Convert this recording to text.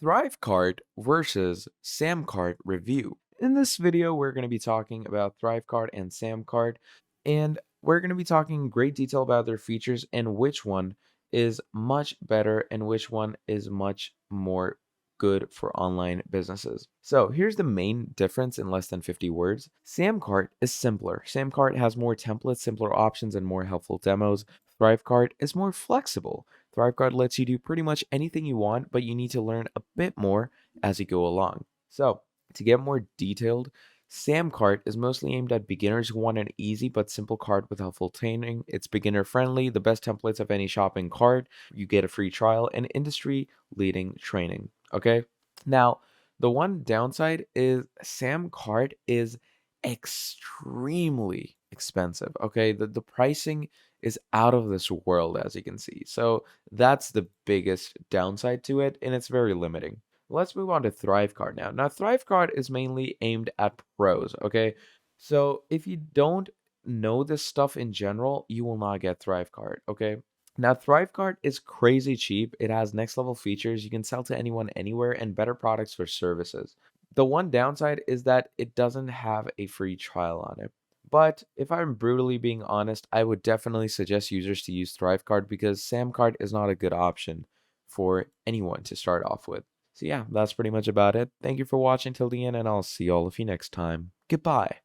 Thrivecart versus Samcart review. In this video, we're going to be talking about Thrivecart and Samcart, and we're going to be talking in great detail about their features and which one is much better and which one is much more good for online businesses. So here's the main difference in less than 50 words. Samcart is simpler. Samcart has more templates, simpler options, and more helpful demos. Thrivecart is more flexible. Thrivecart lets you do pretty much anything you want, but you need to learn a bit more as you go along. So, to get more detailed, Samcart is mostly aimed at beginners who want an easy but simple cart with helpful training. It's beginner friendly, the best templates of any shopping cart. You get a free trial and industry leading training. Okay. Now, the one downside is Samcart is extremely expensive. Okay. The pricing is out of this world, as you can see. So that's the biggest downside to it, and it's very limiting. Let's move on to Thrivecart now. Now, Thrivecart is mainly aimed at pros, okay? So if you don't know this stuff in general, you will not get Thrivecart, okay? Now, Thrivecart is crazy cheap. It has next level features. You can sell to anyone, anywhere, and better products for services. The one downside is that it doesn't have a free trial on it. But if I'm brutally being honest, I would definitely suggest users to use Thrivecart because Samcart is not a good option for anyone to start off with. So yeah, that's pretty much about it. Thank you for watching till the end, and I'll see all of you next time. Goodbye.